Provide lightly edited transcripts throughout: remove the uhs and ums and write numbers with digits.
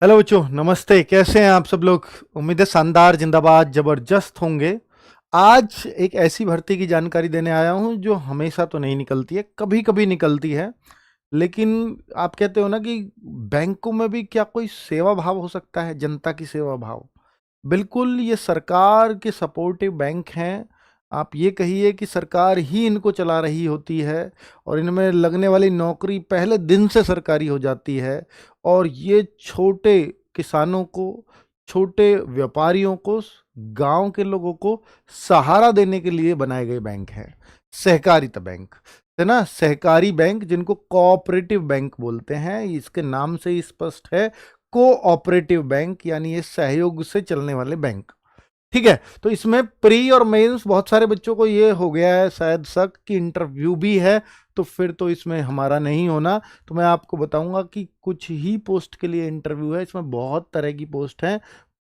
Hello बच्चों, नमस्ते। कैसे हैं आप सब लोग? उम्मीद है शानदार, जिंदाबाद, जबरदस्त होंगे। आज एक ऐसी भर्ती की जानकारी देने आया हूं जो हमेशा तो नहीं निकलती है, कभी कभी निकलती है। लेकिन आप कहते हो ना कि बैंकों में भी क्या कोई सेवा भाव हो सकता है, जनता की सेवा भाव। बिल्कुल, ये सरकार के सपोर्टिव बैंक हैं। आप ये कहिए कि सरकार ही इनको चला रही होती है और इनमें लगने वाली नौकरी पहले दिन से सरकारी हो जाती है। और ये छोटे किसानों को, छोटे व्यापारियों को, गांव के लोगों को सहारा देने के लिए बनाए गए बैंक हैं। सहकारिता बैंक है ना, सहकारी बैंक, जिनको कोऑपरेटिव बैंक बोलते हैं। इसके नाम से ही स्पष्ट है, कोऑपरेटिव बैंक, यानी ये सहयोग से चलने वाले बैंक। ठीक है, तो इसमें प्री और मेंस, बहुत सारे बच्चों को ये हो गया है शायद शक कि इंटरव्यू भी है, तो फिर तो इसमें हमारा नहीं होना। तो मैं आपको बताऊंगा कि कुछ ही पोस्ट के लिए इंटरव्यू है, इसमें बहुत तरह की पोस्ट हैं।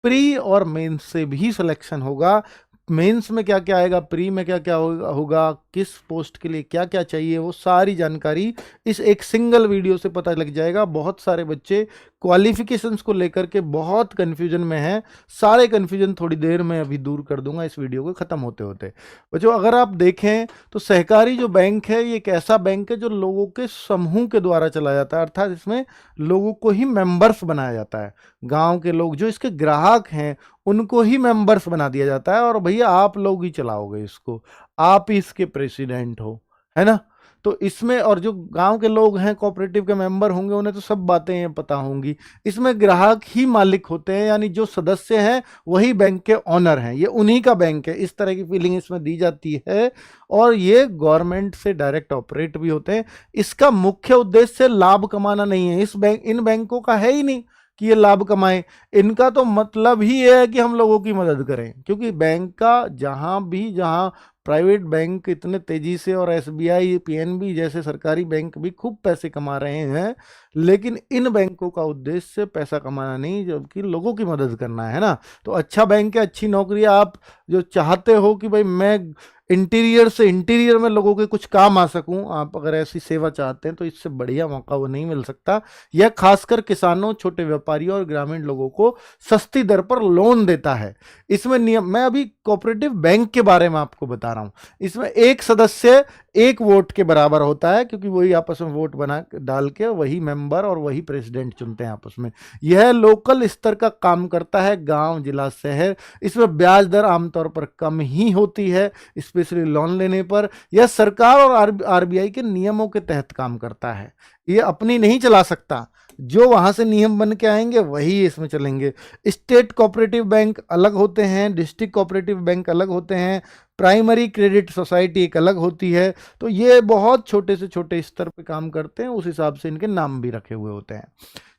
प्री और मेंस से भी सिलेक्शन होगा। मेंस में क्या क्या आएगा, प्री में क्या क्या होगा, किस पोस्ट के लिए क्या क्या चाहिए, वो सारी जानकारी इस एक सिंगल वीडियो से पता लग जाएगा। बहुत सारे बच्चे क्वालिफिकेशंस को लेकर के बहुत कंफ्यूजन में हैं। सारे कंफ्यूजन थोड़ी देर में अभी दूर कर दूंगा इस वीडियो को ख़त्म होते होते। बच्चों, अगर आप देखें तो सहकारी जो बैंक है, ये एक ऐसा बैंक है जो लोगों के समूह के द्वारा चलाया जाता है, अर्थात इसमें लोगों को ही मेंबर्स बनाया जाता है। गांव के लोग जो इसके ग्राहक हैं, उनको ही मेंबर्स बना दिया जाता है और भैया आप लोग ही चलाओगे इसको, आप ही इसके प्रेसिडेंट हो, है ना। तो इसमें, और जो गांव के लोग हैं, कोऑपरेटिव के मेंबर होंगे, उन्हें तो सब बातें पता होंगी। इसमें ग्राहक ही मालिक होते हैं, यानी जो सदस्य हैं वही बैंक के ऑनर हैं, ये उन्हीं का बैंक है, इस तरह की फीलिंग इसमें दी जाती है। और ये गवर्नमेंट से डायरेक्ट ऑपरेट भी होते हैं। इसका मुख्य उद्देश्य लाभ कमाना नहीं है, इन बैंकों का है ही नहीं कि ये लाभ कमाएं। इनका तो मतलब ही ये है कि हम लोगों की मदद करें, क्योंकि बैंक का जहां प्राइवेट बैंक इतने तेजी से, और एसबीआई, पीएनबी जैसे सरकारी बैंक भी खूब पैसे कमा रहे हैं, लेकिन इन बैंकों का उद्देश्य पैसा कमाना नहीं, जबकि लोगों की मदद करना है ना। तो अच्छा बैंक है, अच्छी नौकरी, आप जो चाहते हो कि भाई मैं इंटीरियर से इंटीरियर में लोगों के कुछ काम आ सकूं, आप अगर ऐसी सेवा चाहते हैं तो इससे बढ़िया मौका वो नहीं मिल सकता। यह खासकर किसानों, छोटे व्यापारियों और ग्रामीण लोगों को सस्ती दर पर लोन देता है। इसमें नियम, मैं अभी कोऑपरेटिव बैंक के बारे में आपको बता रहा हूं। इसमें एक सदस्य एक वोट के बराबर होता है, क्योंकि वही आपस में वोट बना डाल के वही मेंबर और वही प्रेसिडेंट चुनते हैं आपस में। यह लोकल स्तर का काम करता है, गांव, जिला, शहर। इसमें ब्याज दर आमतौर पर कम ही होती है, स्पेशली लोन लेने पर। यह सरकार और आरबीआई के नियमों के तहत काम करता है, ये अपनी नहीं चला सकता। जो वहां से नियम बन के आएंगे वही इसमें चलेंगे। स्टेट कोऑपरेटिव बैंक अलग होते हैं, डिस्ट्रिक्ट कोऑपरेटिव बैंक अलग होते हैं, प्राइमरी क्रेडिट सोसाइटी एक अलग होती है। तो ये बहुत छोटे से छोटे स्तर पे काम करते हैं, उस हिसाब से इनके नाम भी रखे हुए होते हैं।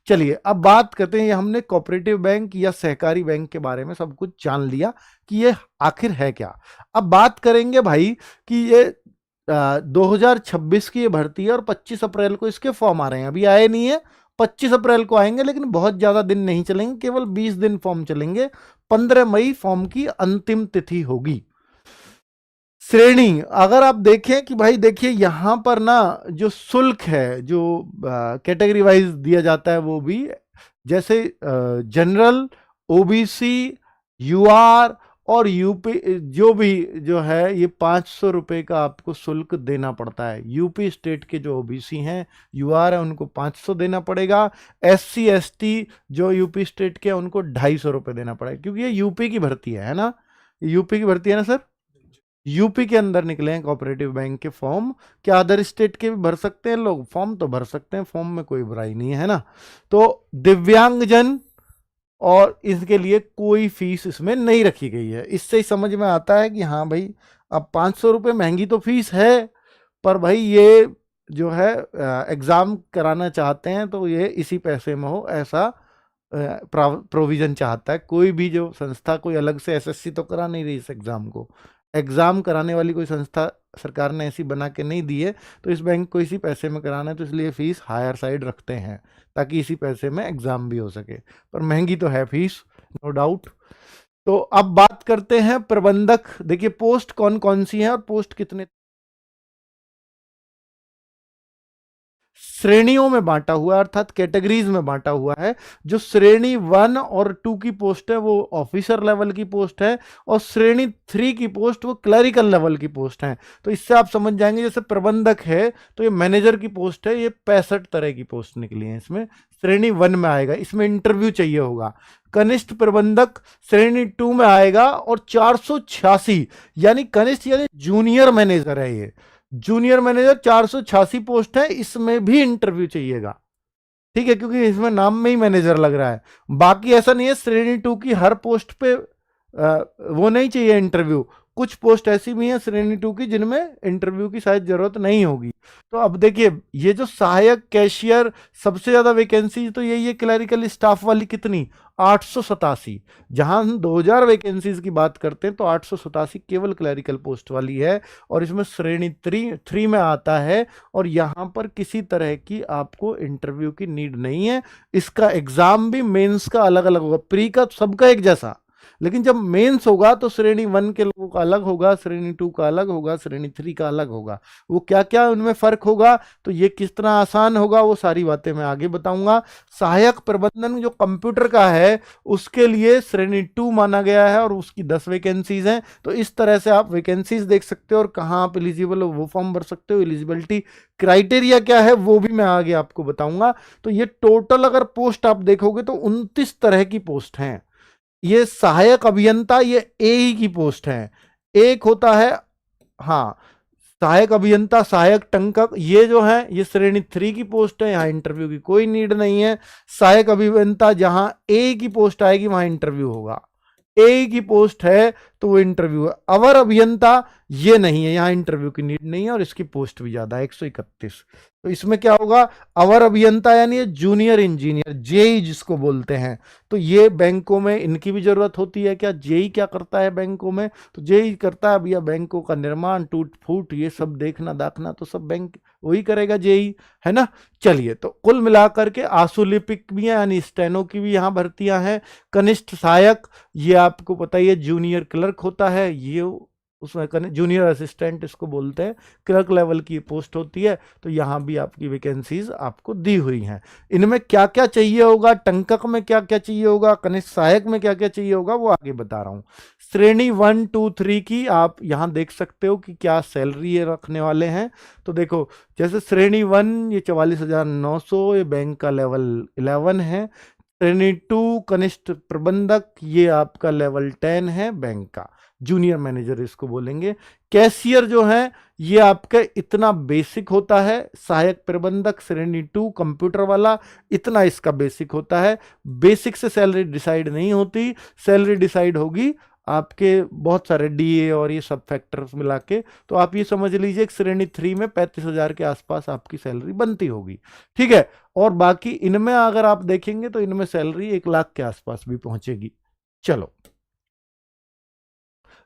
चलिए अब बात करते हैं, ये हमने कोऑपरेटिव बैंक या सहकारी बैंक के बारे में सब कुछ जान लिया कि ये आखिर है क्या। अब बात करेंगे भाई कि ये 2026 की ये भर्ती है और 25 अप्रैल को इसके फॉर्म आ रहे हैं, अभी आए नहीं है। 25 अप्रैल को आएंगे, लेकिन बहुत ज़्यादा दिन नहीं चलेंगे, केवल 20 दिन फॉर्म चलेंगे। 15 मई फॉर्म की अंतिम तिथि होगी। श्रेणी अगर आप देखें कि भाई देखिए यहां पर ना, जो शुल्क है, जो कैटेगरी वाइज दिया जाता है, वो भी जैसे जनरल, ओबीसी, यूआर और यूपी, जो भी जो है, ये 500 रुपये का आपको शुल्क देना पड़ता है। यूपी स्टेट के जो ओबीसी हैं, यूआर है, उनको 500 देना पड़ेगा। एससी एसटी जो यूपी स्टेट के हैं, उनको 250 रुपये देना पड़ेगा, क्योंकि ये यूपी की भर्ती है ना, यूपी की भर्ती है ना सर। यूपी के अंदर निकले हैं कोऑपरेटिव बैंक के फॉर्म। क्या अदर स्टेट के भी भर सकते हैं लोग? फॉर्म तो भर सकते हैं, फॉर्म में कोई बुराई नहीं है ना। तो दिव्यांगजन, और इसके लिए कोई फीस इसमें नहीं रखी गई है। इससे ही समझ में आता है कि हाँ भाई, अब 500 रुपये महंगी तो फीस है, पर भाई ये जो है एग्जाम कराना चाहते हैं तो ये इसी पैसे में हो, ऐसा प्रोविजन चाहता है। कोई भी जो संस्था कोई अलग से एसएससी तो करा नहीं रही इस एग्जाम को, एग्जाम कराने वाली कोई संस्था सरकार ने ऐसी बना के नहीं दी है। तो इस बैंक को इसी पैसे में कराना है, तो इसलिए फीस हायर साइड रखते हैं, ताकि इसी पैसे में एग्जाम भी हो सके। पर महंगी तो है फीस, नो डाउट। तो अब बात करते हैं प्रबंधक। देखिए पोस्ट कौन कौन सी है और पोस्ट कितने। श्रेणियों में बांटा हुआ है, अर्थात कैटेगरीज में बांटा हुआ है। जो श्रेणी 1 और 2 की पोस्ट है वो ऑफिसर लेवल की पोस्ट है, और श्रेणी 3 की पोस्ट वो क्लरिकल लेवल की पोस्ट है। तो इससे आप समझ जाएंगे, जैसे प्रबंधक है तो ये मैनेजर की पोस्ट है, ये 65 तरह की पोस्ट निकली है, इसमें श्रेणी 1 में आएगा, इसमें इंटरव्यू चाहिए होगा। कनिष्ठ प्रबंधक श्रेणी 2 में आएगा, और 486 यानी कनिष्ठ यानी जूनियर मैनेजर है, ये जूनियर मैनेजर 486 पोस्ट है, इसमें भी इंटरव्यू चाहिएगा। ठीक है, क्योंकि इसमें नाम में ही मैनेजर लग रहा है। बाकी ऐसा नहीं है श्रेणी 2 की हर पोस्ट पे वो नहीं चाहिए इंटरव्यू। कुछ पोस्ट ऐसी भी हैं श्रेणी 2 की जिनमें इंटरव्यू की शायद जरूरत नहीं होगी। तो अब देखिए, ये जो सहायक कैशियर सबसे ज्यादा वैकेंसी तो यही है क्लरिकल स्टाफ वाली, कितनी 887। जहां हम 2000 वैकेंसीज की बात करते हैं तो 887 केवल क्लरिकल पोस्ट वाली है, और इसमें श्रेणी 3 में आता है। और यहां पर किसी तरह की आपको इंटरव्यू की नीड नहीं है। इसका एग्जाम भी मेंस का अलग अलग होगा, प्री का सबका एक जैसा, लेकिन जब मेंस होगा तो श्रेणी 1 के लोगों का अलग होगा, श्रेणी 2 का अलग होगा, श्रेणी 3 का अलग होगा। वो क्या क्या उनमें फर्क होगा, तो ये किस तरह आसान होगा, वो सारी बातें मैं आगे बताऊंगा। सहायक प्रबंधन जो कंप्यूटर का है उसके लिए श्रेणी 2 माना गया है, और उसकी 10 वैकेंसीज हैं। तो इस तरह से आप वैकेंसीज देख सकते हो, और कहाँ आप एलिजिबल हो वो फॉर्म भर सकते हो। एलिजिबिलिटी क्राइटेरिया क्या है वो भी मैं आगे आपको बताऊंगा। तो ये टोटल अगर पोस्ट आप देखोगे तो 29 तरह की पोस्ट हैं। ये सहायक अभियंता ये ए की पोस्ट है। एक होता है, हाँ, सहायक अभियंता, सहायक टंकक, ये जो है ये श्रेणी 3 की पोस्ट है, यहां इंटरव्यू की कोई नीड नहीं है। सहायक अभियंता जहां ए की पोस्ट आएगी वहां इंटरव्यू होगा, ए की पोस्ट है तो वो इंटरव्यू है। अवर अभियंता ये नहीं है, यहां इंटरव्यू की नीड नहीं है, और इसकी पोस्ट भी ज्यादा है 131। तो इसमें क्या होगा, अवर अभियंता यानी जूनियर इंजीनियर, जेई जिसको बोलते हैं। तो ये बैंकों में इनकी भी जरूरत होती है क्या, जेई क्या करता है बैंकों में, तो जेई करता है भैया बैंकों का निर्माण, टूट फूट ये सब देखना दाखना, तो सब बैंक वही करेगा, जेई, है ना। चलिए, तो कुल मिलाकर के आशुलिपिक भी है यानी स्टेनो की भी यहाँ भर्तियां हैं। कनिष्ठ सहायक ये आपको पता ही है जूनियर क्लर्क होता है, ये उसमें जूनियर असिस्टेंट इसको बोलते हैं, क्लर्क लेवल की पोस्ट होती है। तो यहाँ भी आपकी वैकेंसीज आपको दी हुई हैं। इनमें क्या क्या चाहिए होगा, टंकक में क्या क्या चाहिए होगा, कनिष्ठ सहायक में क्या क्या चाहिए होगा, वो आगे बता रहा हूँ। श्रेणी 1, 2, 3 की आप यहाँ देख सकते हो कि क्या सैलरी ये रखने वाले हैं। तो देखो, जैसे श्रेणी 1 ये 44,900, ये बैंक का लेवल 11 है। श्रेणी 2 कनिष्ठ प्रबंधक ये आपका लेवल 10 है बैंक का, जूनियर मैनेजर इसको बोलेंगे। कैशियर जो है ये आपका इतना बेसिक होता है। सहायक प्रबंधक श्रेणी 2 कंप्यूटर वाला, इतना इसका बेसिक होता है। बेसिक से सैलरी डिसाइड नहीं होती, सैलरी डिसाइड होगी आपके बहुत सारे डीए और ये सब फैक्टर्स मिला के। तो आप ये समझ लीजिए श्रेणी 3 में 35,000 के आसपास आपकी सैलरी बनती होगी, ठीक है। और बाकी इनमें अगर आप देखेंगे तो इनमें सैलरी 1 लाख के आसपास भी पहुंचेगी। चलो,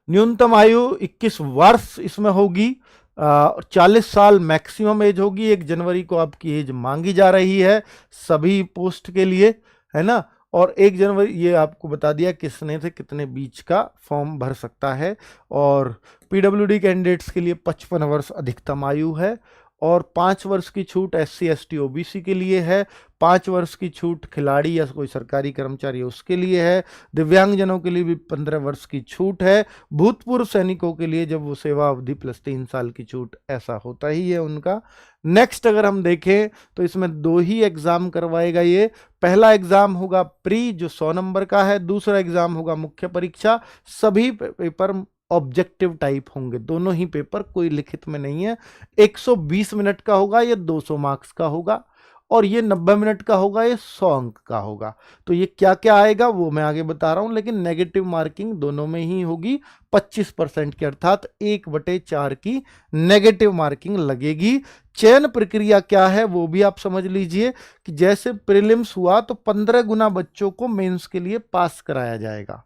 न्यूनतम आयु 21 वर्ष इसमें होगी, 40 साल मैक्सिमम एज होगी। 1 जनवरी को आपकी एज मांगी जा रही है सभी पोस्ट के लिए, है ना। और 1 जनवरी ये आपको बता दिया किसने से कितने बीच का फॉर्म भर सकता है। और पीडब्ल्यूडी कैंडिडेट्स के लिए 55 वर्ष अधिकतम आयु है, और 5 वर्ष की छूट SC ST OBC के लिए है। 5 वर्ष की छूट खिलाड़ी या कोई सरकारी कर्मचारी है उसके लिए है। दिव्यांगजनों के लिए भी 15 वर्ष की छूट है। भूतपूर्व सैनिकों के लिए जब वो सेवा अवधि प्लस 3 साल की छूट, ऐसा होता ही है उनका। नेक्स्ट अगर हम देखें तो इसमें 2 ही एग्जाम करवाएगा ये। पहला एग्जाम होगा प्री जो 100 नंबर का है, दूसरा एग्जाम होगा मुख्य परीक्षा। सभी पेपर ऑब्जेक्टिव टाइप होंगे, दोनों ही पेपर, कोई लिखित में नहीं है। 120 मिनट का होगा, ये 200 मार्क्स का होगा, और ये 90 मिनट का होगा, ये 100 अंक का होगा। तो ये क्या क्या आएगा वो मैं आगे बता रहा हूं, लेकिन नेगेटिव मार्किंग दोनों में ही होगी 25% की, अर्थात 1/4 की नेगेटिव मार्किंग लगेगी। चयन प्रक्रिया क्या है वो भी आप समझ लीजिए कि जैसे प्रीलिम्स हुआ तो 15 गुना बच्चों को मेंस के लिए पास कराया जाएगा,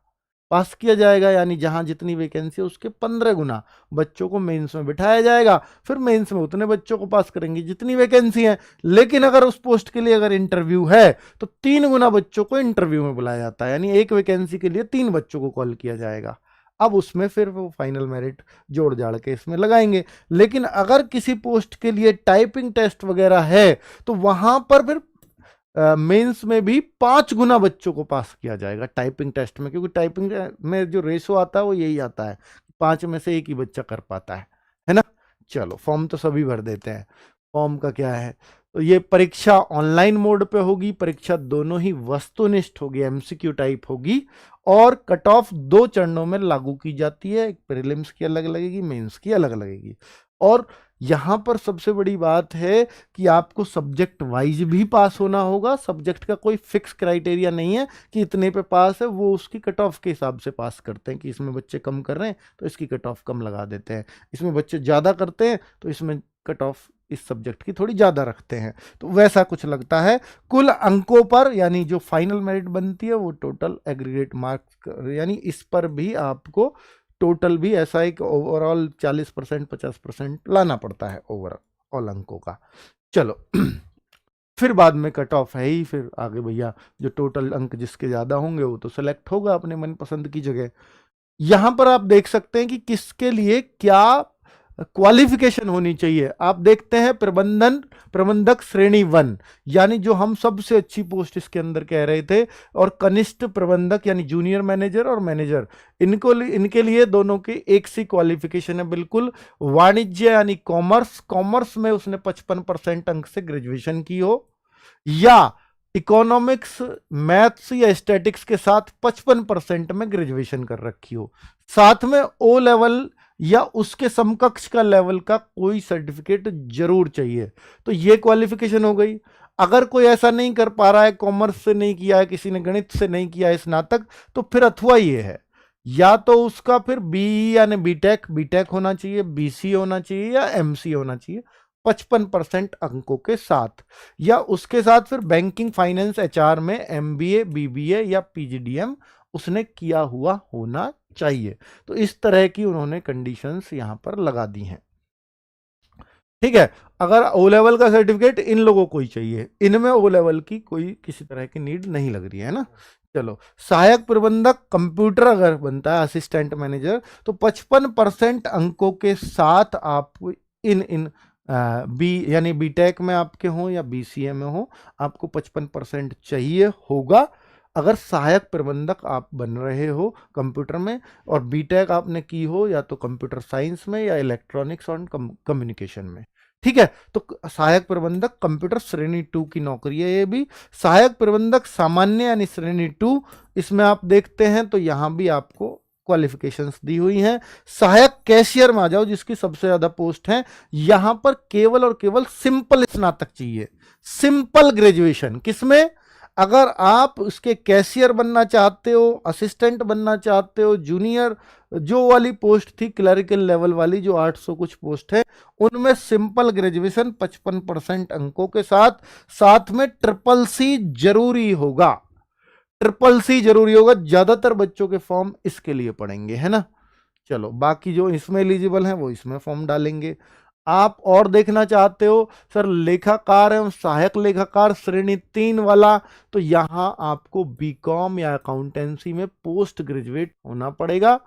पास किया जाएगा, यानी जहां जितनी वैकेंसी है उसके 15 गुना बच्चों को मेंस में बिठाया जाएगा। फिर मेंस में उतने बच्चों को पास करेंगे जितनी वैकेंसी है। लेकिन अगर उस पोस्ट के लिए अगर इंटरव्यू है तो 3 गुना बच्चों को इंटरव्यू में बुलाया जाता है, यानी 1 वैकेंसी के लिए 3 बच्चों को कॉल किया जाएगा। अब उसमें फिर वो फाइनल मेरिट जोड़ जाड़ के इसमें लगाएंगे। लेकिन अगर किसी पोस्ट के लिए टाइपिंग टेस्ट वगैरह है तो वहां पर फिर मेंस में भी 5 गुना बच्चों को पास किया जाएगा टाइपिंग टेस्ट में, क्योंकि टाइपिंग में जो रेशो आता है वो यही आता है, 5 में से एक ही बच्चा कर पाता है ना। चलो, फॉर्म तो सभी भर देते हैं। फॉर्म का क्या है, तो ये परीक्षा ऑनलाइन मोड पे होगी। परीक्षा दोनों ही वस्तुनिष्ठ होगी, एमसीक्यू टाइप होगी, और कट ऑफ 2 चरणों में लागू की जाती है। एक प्रीलिम्स की अलग लगेगी, मेंस की अलग लगेगी। और यहां पर सबसे बड़ी बात है कि आपको सब्जेक्ट वाइज भी पास होना होगा। सब्जेक्ट का कोई फिक्स क्राइटेरिया नहीं है कि इतने पे पास है, वो उसकी कट ऑफ के हिसाब से पास करते हैं कि इसमें बच्चे कम कर रहे हैं तो इसकी कट ऑफ कम लगा देते हैं, इसमें बच्चे ज़्यादा करते हैं तो इसमें कट ऑफ इस सब्जेक्ट की थोड़ी ज़्यादा रखते हैं। तो वैसा कुछ लगता है। कुल अंकों पर, यानी जो फाइनल मेरिट बनती है वो टोटल एग्रीगेट मार्क्स, यानी इस पर भी आपको टोटल भी ऐसा एक ओवरऑल 40% 50% लाना पड़ता है ओवरऑल अंकों का। चलो फिर बाद में कट ऑफ है ही, फिर आगे भैया जो टोटल अंक जिसके ज्यादा होंगे वो तो सेलेक्ट होगा अपने मनपसंद की जगह। यहां पर आप देख सकते हैं कि किसके लिए क्या क्वालिफिकेशन होनी चाहिए। आप देखते हैं प्रबंधक श्रेणी 1, यानी जो हम सबसे अच्छी पोस्ट इसके अंदर कह रहे थे, और कनिष्ठ प्रबंधक यानी जूनियर मैनेजर और मैनेजर, इनके लिए दोनों की एक सी क्वालिफिकेशन है बिल्कुल। वाणिज्य यानी कॉमर्स में उसने 55% अंक से ग्रेजुएशन की हो, या इकोनॉमिक्स मैथ्स या स्टैटिक्स के साथ 55% में ग्रेजुएशन कर रखी हो, साथ में ओ लेवल या उसके समकक्ष का लेवल का कोई सर्टिफिकेट जरूर चाहिए। तो ये क्वालिफिकेशन हो गई। अगर कोई ऐसा नहीं कर पा रहा है, कॉमर्स से नहीं किया है, किसी ने गणित से नहीं किया है स्नातक, तो फिर अथवा ये है, या तो उसका फिर बी यानी बीटेक होना चाहिए, बीसी होना चाहिए, या एमसी होना चाहिए 55% अंकों के साथ, या उसके साथ फिर बैंकिंग फाइनेंस एचआर में एमबीए बीबीए या पीजीडीएम उसने किया हुआ होना चाहिए। तो इस तरह की उन्होंने कंडीशंस यहां पर लगा दी हैं। ठीक है, अगर ओ लेवल का सर्टिफिकेट इन लोगों को ही चाहिए, इनमें ओ लेवल की कोई किसी तरह की नीड नहीं लग रही है ना। चलो, सहायक प्रबंधक कंप्यूटर अगर बनता है असिस्टेंट मैनेजर, तो 55% अंकों के साथ आपको इन बी यानी बीटेक में आपके हो या बीसीए में हो, आपको 55% चाहिए होगा अगर सहायक प्रबंधक आप बन रहे हो कंप्यूटर में, और बीटेक आपने की हो या तो कंप्यूटर साइंस में या इलेक्ट्रॉनिक्स और कम्युनिकेशन में। ठीक है, तो सहायक प्रबंधक कंप्यूटर श्रेणी 2 की नौकरी है ये भी। सहायक प्रबंधक सामान्य यानी श्रेणी 2, इसमें आप देखते हैं तो यहां भी आपको क्वालिफिकेशंस दी हुई हैं। सहायक कैशियर में आ जाओ, जिसकी सबसे ज्यादा पोस्ट है, यहां पर केवल और केवल सिंपल स्नातक चाहिए, सिंपल ग्रेजुएशन। किसमें? अगर आप उसके कैशियर बनना चाहते हो, असिस्टेंट बनना चाहते हो, जूनियर जो वाली पोस्ट थी क्लरिकल लेवल वाली जो 800 कुछ पोस्ट है, उनमें सिंपल ग्रेजुएशन 55% अंकों के साथ, साथ में ट्रिपल सी जरूरी होगा। ट्रिपल सी जरूरी होगा। ज्यादातर बच्चों के फॉर्म इसके लिए पड़ेंगे, है ना। चलो, बाकी जो इसमें एलिजिबल हैं वो इसमें फॉर्म डालेंगे। आप और देखना चाहते हो सर लेखाकार एवं सहायक लेखाकार श्रेणी 3 वाला, तो यहां आपको बीकॉम या अकाउंटेंसी में पोस्ट ग्रेजुएट होना पड़ेगा,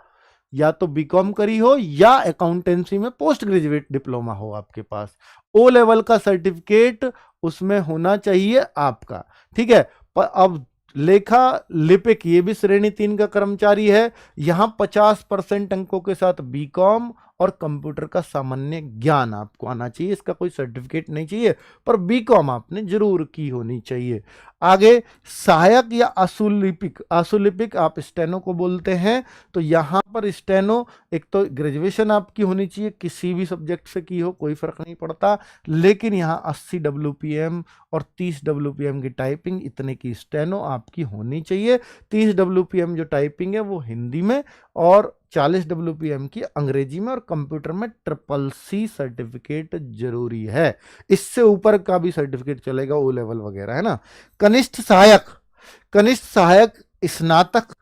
या तो बीकॉम करी हो या अकाउंटेंसी में पोस्ट ग्रेजुएट डिप्लोमा हो आपके पास। ओ लेवल का सर्टिफिकेट उसमें होना चाहिए आपका। ठीक है, पर अब लेखा लिपिक ये भी श्रेणी 3 का कर्मचारी है, यहां 50% अंकों के साथ बीकॉम और कंप्यूटर का सामान्य ज्ञान आपको आना चाहिए। इसका कोई सर्टिफिकेट नहीं चाहिए, पर बीकॉम आपने जरूर की होनी चाहिए। आगे सहायक या आशुलिपिक आप स्टेनो को बोलते हैं, तो यहां पर स्टेनो एक तो ग्रेजुएशन आपकी होनी चाहिए, किसी भी सब्जेक्ट से की हो कोई फर्क नहीं पड़ता, लेकिन यहां 80 WPM और 30 WPM की टाइपिंग, इतने की स्टेनो आपकी होनी चाहिए। 30 WPM जो टाइपिंग है वो हिंदी में, और 40 WPM की अंग्रेजी में, और कंप्यूटर में CCC सर्टिफिकेट जरूरी है। इससे ऊपर का भी सर्टिफिकेट चलेगा, ओ लेवल वगैरह, है ना। कनिष्ठ सहायक स्नातक,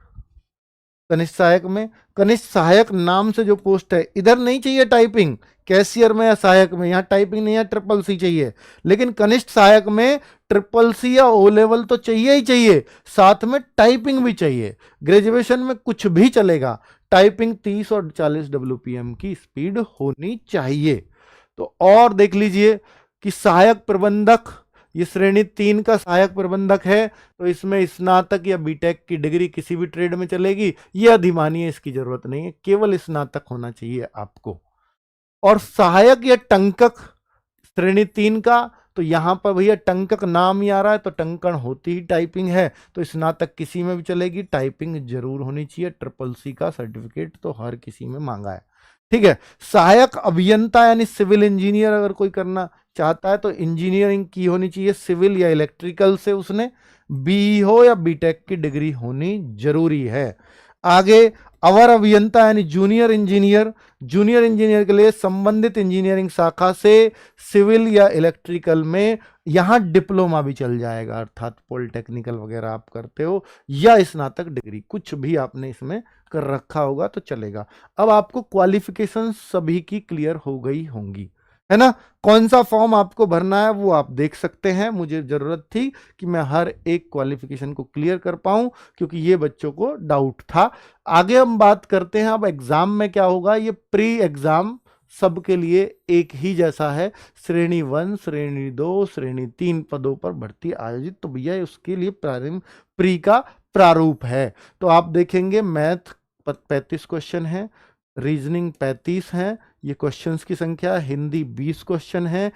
कनिष्ठ सहायक नाम से जो पोस्ट है, इधर नहीं चाहिए टाइपिंग, कैशियर में या सहायक में, यहां टाइपिंग नहीं है, CCC चाहिए। लेकिन कनिष्ठ सहायक में CCC या ओ लेवल तो चाहिए ही चाहिए, साथ में टाइपिंग भी चाहिए। ग्रेजुएशन में कुछ भी चलेगा, टाइपिंग 30 और 40 WPM की स्पीड होनी चाहिए। तो और देख लीजिए कि सहायक प्रबंधक, ये श्रेणी 3 का सहायक प्रबंधक है, तो इसमें स्नातक या बीटेक की डिग्री किसी भी ट्रेड में चलेगी। ये अधिमानी, इसकी जरूरत नहीं है, केवल स्नातक होना चाहिए आपको। और सहायक या टंकक श्रेणी 3 का, तो यहां पर भैया टंकक नाम ही आ रहा है, तो टंकण होती ही टाइपिंग है, तो स्नातक किसी में भी चलेगी, टाइपिंग जरूर होनी चाहिए। CCC का सर्टिफिकेट तो हर किसी में मांगा है, ठीक है। सहायक अभियंता यानी सिविल इंजीनियर अगर कोई करना चाहता है तो इंजीनियरिंग की होनी चाहिए, सिविल या इलेक्ट्रिकल से उसने बी हो या बीटेक की डिग्री होनी जरूरी है। आगे अवर अभियंता यानी जूनियर इंजीनियर, जूनियर इंजीनियर के लिए संबंधित इंजीनियरिंग शाखा से सिविल या इलेक्ट्रिकल में यहां डिप्लोमा भी चल जाएगा, अर्थात पॉलिटेक्निकल वगैरह आप करते हो या स्नातक डिग्री, कुछ भी आपने इसमें कर रखा होगा तो चलेगा। अब आपको क्वालिफिकेशन सभी की क्लियर हो गई होंगी, है ना। कौन सा फॉर्म आपको भरना है वो आप देख सकते हैं। मुझे जरूरत थी कि मैं हर एक क्वालिफिकेशन को क्लियर कर पाऊं, क्योंकि ये बच्चों को डाउट था। आगे हम बात करते हैं अब एग्जाम में क्या होगा। ये प्री एग्जाम सबके लिए एक ही जैसा है, श्रेणी 1, श्रेणी 2, श्रेणी 3 पदों पर भर्ती आयोजित, तो भैया उसके लिए प्रारंभ प्री का प्रारूप है। तो आप देखेंगे मैथ 35 क्वेश्चन है, रीजनिंग 35 है, ये क्वेश्चंस की संख्या, हिंदी 20 क्वेश्चन है,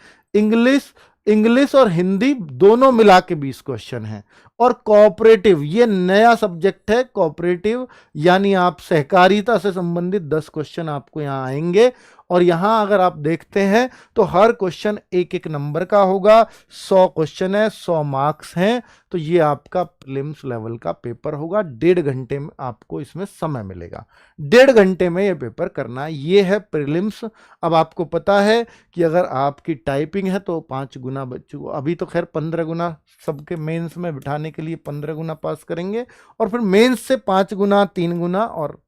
इंग्लिश और हिंदी दोनों मिला के 20 क्वेश्चन है। और कोऑपरेटिव, ये नया सब्जेक्ट है, कोऑपरेटिव यानी आप सहकारिता से संबंधित 10 क्वेश्चन आपको यहां आएंगे। और यहां अगर आप देखते हैं तो हर क्वेश्चन एक एक नंबर का होगा, 100 क्वेश्चन है, 100 मार्क्स हैं। तो ये आपका प्रीलिम्स लेवल का पेपर होगा, 1.5 घंटे में आपको इसमें समय मिलेगा, 1.5 घंटे में ये पेपर करना है। ये है प्रीलिम्स। अब आपको पता है कि अगर आपकी टाइपिंग है तो 5 गुना बच्चों को, अभी तो खैर 15 गुना सबके मेंस में बिठाने के लिए 15 गुना पास करेंगे, और फिर मेंस से 5 गुना, 3 गुना, और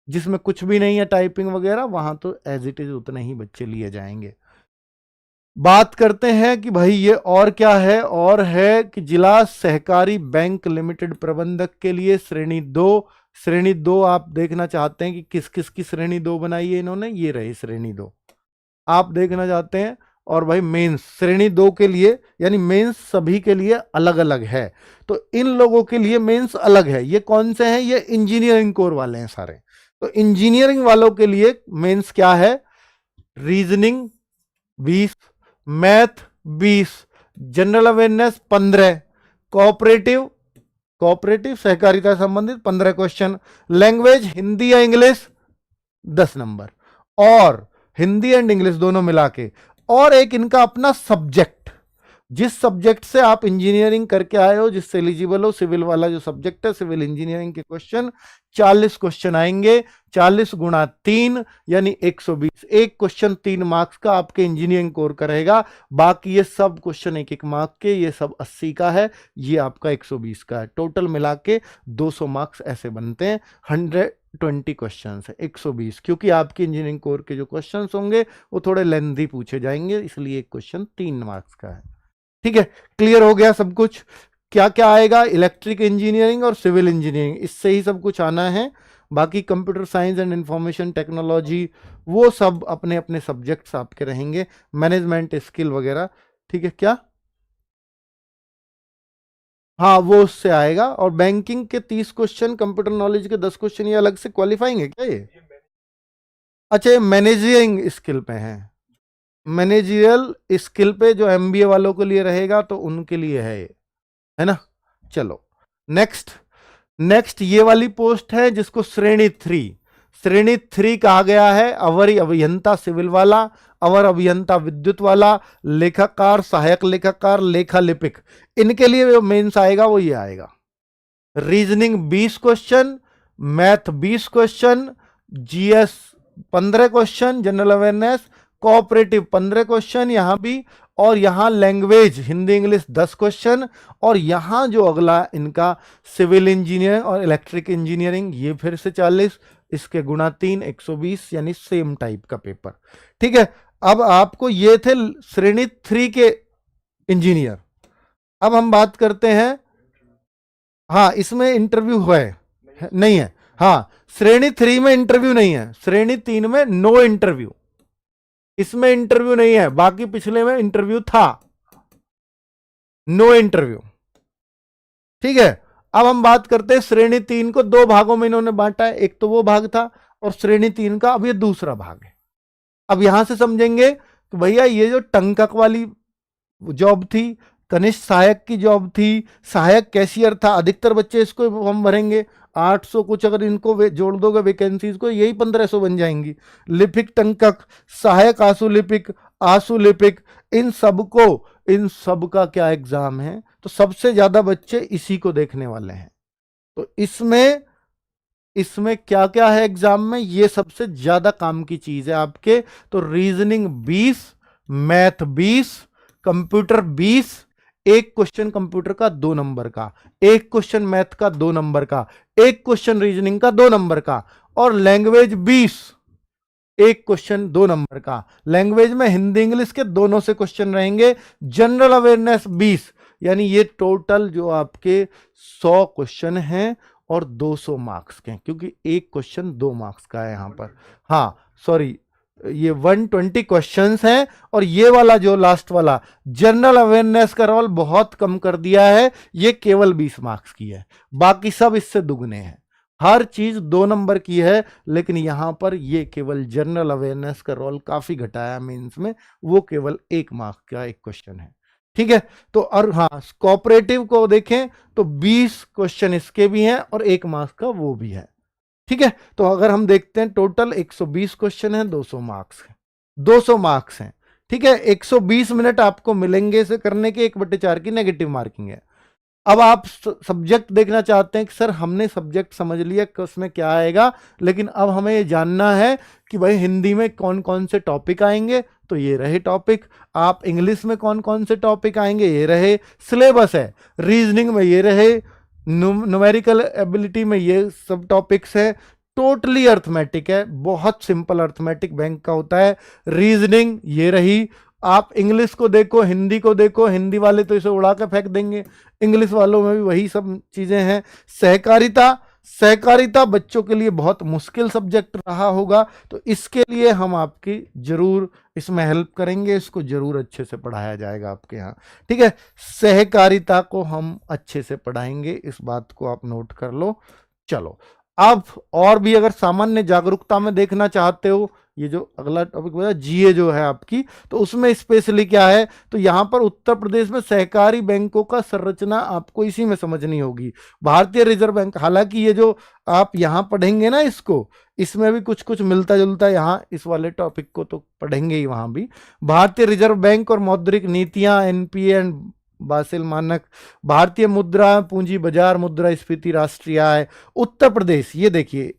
जिसमें कुछ भी नहीं है टाइपिंग वगैरह, वहां तो एज इट इज उतने ही बच्चे लिए जाएंगे। बात करते हैं कि भाई ये और क्या है, और है कि जिला सहकारी बैंक लिमिटेड प्रबंधक के लिए श्रेणी 2, श्रेणी 2 आप देखना चाहते हैं कि किस किस की श्रेणी 2 बनाई है इन्होंने, ये रही श्रेणी 2 आप देखना चाहते हैं। और भाई मेंस श्रेणी 2 के लिए, यानी मेंस सभी के लिए अलग अलग है, तो इन लोगों के लिए मेंस अलग है। ये कौन से हैं, ये इंजीनियरिंग कोर वाले हैं सारे। तो इंजीनियरिंग वालों के लिए मेंस क्या है, reasoning 20, math 20, general awareness 15, cooperative सहकारिता संबंधित 15 क्वेश्चन, लैंग्वेज हिंदी या इंग्लिश 10 नंबर, और हिंदी एंड इंग्लिश दोनों मिला के, और एक इनका अपना सब्जेक्ट, जिस सब्जेक्ट से आप इंजीनियरिंग करके आए हो, जिससे एलिजिबल हो, सिविल वाला जो सब्जेक्ट है, सिविल इंजीनियरिंग के क्वेश्चन 40 क्वेश्चन आएंगे, 40 गुणा 3 यानी 120, एक क्वेश्चन 3 मार्क्स का आपके इंजीनियरिंग कोर का रहेगा। बाकी ये सब क्वेश्चन 1-1 मार्क्स के, ये सब 80 का है, ये आपका 120 का है। टोटल मिला के 200 मार्क्स ऐसे बनते हैं। 120 क्वेश्चन है, 120, क्योंकि आपके इंजीनियरिंग कोर के जो क्वेश्चन होंगे वो थोड़े लेंथी पूछे जाएंगे, इसलिए एक क्वेश्चन 3 मार्क्स का है। ठीक है, क्लियर हो गया सब कुछ। क्या क्या आएगा, इलेक्ट्रिक इंजीनियरिंग और सिविल इंजीनियरिंग, इससे ही सब कुछ आना है। बाकी computer science and information technology, वो सब अपने अपने सब्जेक्ट्स आपके रहेंगे, मैनेजमेंट स्किल वगैरह। ठीक है, क्या, हाँ वो उससे आएगा। और बैंकिंग के 30 क्वेश्चन, कंप्यूटर नॉलेज के 10 क्वेश्चन, ये अलग से क्वालिफाइंग है क्या ये? अच्छा, ये मैनेजिंग स्किल पे है, मैनेजरियल स्किल पे जो एमबीए वालों के लिए रहेगा, तो उनके लिए है ये, है ना। चलो नेक्स्ट, ये वाली पोस्ट है जिसको श्रेणी 3 कहा गया है। अवर अभियंता सिविल वाला, अवर अभियंता विद्युत वाला, लेखाकार, सहायक लेखाकार, लेखा लिपिक, इनके लिए जो मेंस आएगा वो ये आएगा। Reasoning 20 question, math 20 question, GS 15 question, general awareness, cooperative 15 question यहां भी, और यहां लैंग्वेज हिंदी इंग्लिश 10 क्वेश्चन, और यहां जो अगला इनका सिविल इंजीनियर और इलेक्ट्रिक इंजीनियरिंग, ये फिर से 40, इसके गुणा 3 120, यानी सेम टाइप का पेपर। ठीक है, अब आपको ये थे श्रेणी 3 के इंजीनियर। अब हम बात करते हैं, हाँ इसमें इंटरव्यू है नहीं है, हाँ, श्रेणी 3 में इंटरव्यू नहीं है, श्रेणी 3 में नो इंटरव्यू, इसमें इंटरव्यू नहीं है, बाकी पिछले में इंटरव्यू था, नो इंटरव्यू। ठीक है, अब हम बात करते हैं श्रेणी 3 को दो भागों में इन्होंने बांटा है, एक तो वो भाग था और श्रेणी 3 का अब ये दूसरा भाग है। अब यहां से समझेंगे कि भैया ये जो टंकक वाली जॉब थी, कनिष्ठ सहायक की जॉब थी, सहायक कैशियर था, अधिकतर बच्चे इसको हम भरेंगे 800 कुछ, अगर इनको जोड़ दोगे वैकेंसीज को यही 1500 बन जाएंगी। लिपिक टंकक, सहायक आशु लिपिक, इन सब का क्या एग्जाम है, तो सबसे ज्यादा बच्चे इसी को देखने वाले हैं। तो इसमें इसमें क्या क्या है एग्जाम में, ये सबसे ज्यादा काम की चीज है आपके। तो रीजनिंग 20, मैथ 20, कंप्यूटर 20, एक क्वेश्चन कंप्यूटर का 2 नंबर का, एक क्वेश्चन मैथ का 2 नंबर का, एक क्वेश्चन रीजनिंग का 2 नंबर का, और लैंग्वेज 20, एक क्वेश्चन 2 नंबर का। लैंग्वेज में हिंदी इंग्लिश के दोनों से क्वेश्चन रहेंगे। जनरल अवेयरनेस 20, यानी ये टोटल जो आपके 100 क्वेश्चन हैं और 200 मार्क्स के हैं, क्योंकि एक क्वेश्चन 2 मार्क्स का है यहां पर। हाँ सॉरी, ये 120 क्वेश्चंस हैं, और ये वाला जो लास्ट वाला जनरल अवेयरनेस का रोल बहुत कम कर दिया है, ये केवल 20 मार्क्स की है, बाकी सब इससे दुगने हैं। हर चीज 2 नंबर की है, लेकिन यहां पर ये केवल जनरल अवेयरनेस का रोल काफी घटाया मेंस में, वो केवल 1 मार्क का एक क्वेश्चन है। ठीक है, तो और हाँ, कोऑपरेटिव को देखें तो 20 क्वेश्चन इसके भी हैं और 1 मार्क्स का वो भी है। ठीक है, तो अगर हम देखते हैं टोटल 120 क्वेश्चन है, 200 मार्क्स है, 200 मार्क्स हैं। ठीक है, 120 मिनट आपको मिलेंगे इसे करने के, 1/4 की नेगेटिव मार्किंग है। अब आप सब्जेक्ट देखना चाहते हैं कि सर हमने सब्जेक्ट समझ लिया कि उसमें क्या आएगा, लेकिन अब हमें ये जानना है कि भाई हिंदी में कौन कौन से टॉपिक आएंगे, तो ये रहे टॉपिक। आप इंग्लिश में कौन कौन से टॉपिक आएंगे, ये रहे सिलेबस है। रीजनिंग में ये रहे, न्यूमेरिकल एबिलिटी में ये सब टॉपिक्स है। टोटली अर्थमेटिक है, बहुत सिंपल अर्थमेटिक बैंक का होता है। रीजनिंग ये रही। आप इंग्लिश को देखो, हिंदी को देखो, हिंदी वाले तो इसे उड़ा के फेंक देंगे, इंग्लिश वालों में भी वही सब चीजें हैं। सहकारिता बच्चों के लिए बहुत मुश्किल सब्जेक्ट रहा होगा, तो इसके लिए हम आपकी जरूर इसमें हेल्प करेंगे, इसको जरूर अच्छे से पढ़ाया जाएगा आपके यहाँ। ठीक है, सहकारिता को हम अच्छे से पढ़ाएंगे, इस बात को आप नोट कर लो। चलो, अब और भी अगर सामान्य जागरूकता में देखना चाहते हो, ये जो अगला टॉपिक बताया जीए जो है आपकी, तो उसमें स्पेशली क्या है, तो यहां पर उत्तर प्रदेश में सहकारी बैंकों का संरचना आपको इसी में समझनी होगी। भारतीय रिजर्व बैंक, हालांकि ये जो आप यहां पढ़ेंगे ना इसको, इसमें भी कुछ कुछ मिलता जुलता, यहां इस वाले टॉपिक को तो पढ़ेंगे ही वहां भी। भारतीय रिजर्व बैंक और मौद्रिक नीतियां, एनपीए एंड बासेल मानक, भारतीय मुद्रा, पूंजी बाजार, मुद्रास्फीति, राष्ट्रीय आय। उत्तर प्रदेश, ये देखिए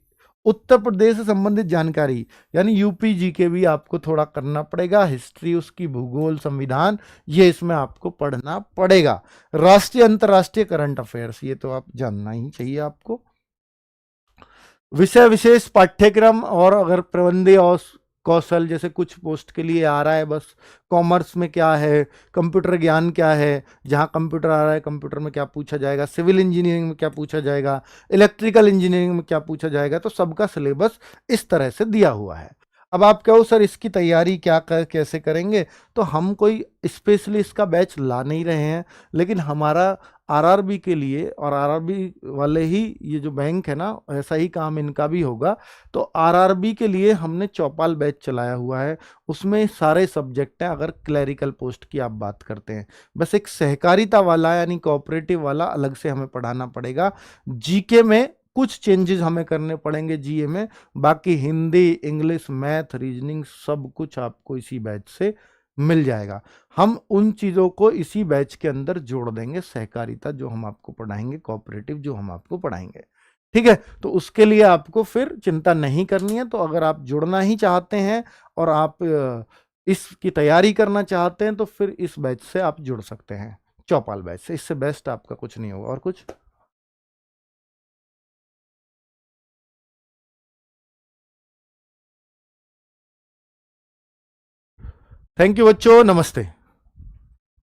उत्तर प्रदेश से संबंधित जानकारी, यानी यूपी जी के भी आपको थोड़ा करना पड़ेगा, हिस्ट्री उसकी, भूगोल, संविधान, ये इसमें आपको पढ़ना पड़ेगा। राष्ट्रीय अंतरराष्ट्रीय करंट अफेयर्स, ये तो आप जानना ही चाहिए आपको। विषय विशेष पाठ्यक्रम, और अगर प्रबंधीय और कौशल जैसे कुछ पोस्ट के लिए आ रहा है, बस कॉमर्स में क्या है, कंप्यूटर ज्ञान क्या है, जहां कंप्यूटर आ रहा है कंप्यूटर में क्या पूछा जाएगा, सिविल इंजीनियरिंग में क्या पूछा जाएगा, इलेक्ट्रिकल इंजीनियरिंग में क्या पूछा जाएगा, तो सबका सिलेबस इस तरह से दिया हुआ है। अब आप कहो सर इसकी तैयारी कैसे करेंगे, तो हम कोई स्पेशली इसका बैच ला नहीं रहे हैं, लेकिन हमारा आरआरबी के लिए, और आरआरबी वाले ही ये जो बैंक है ना, ऐसा ही काम इनका भी होगा, तो आरआरबी के लिए हमने चौपाल बैच चलाया हुआ है। उसमें सारे सब्जेक्ट हैं, अगर क्लरिकल पोस्ट की आप बात करते हैं। बस एक सहकारिता वाला यानी कोऑपरेटिव वाला अलग से हमें पढ़ाना पड़ेगा। जीके में कुछ चेंजेस हमें करने पड़ेंगे जीए में, बाकी हिंदी, इंग्लिश, मैथ, रीजनिंग सब कुछ आपको इसी बैच से मिल जाएगा। हम उन चीज़ों को इसी बैच के अंदर जोड़ देंगे, सहकारिता जो हम आपको पढ़ाएंगे, कोऑपरेटिव जो हम आपको पढ़ाएंगे। ठीक है, तो उसके लिए आपको फिर चिंता नहीं करनी है। तो अगर आप जुड़ना ही चाहते हैं और आप इसकी तैयारी करना चाहते हैं, तो फिर इस बैच से आप जुड़ सकते हैं, चौपाल बैच से। इससे बेस्ट आपका कुछ नहीं होगा। और कुछ? थैंक यू बच्चों, नमस्ते।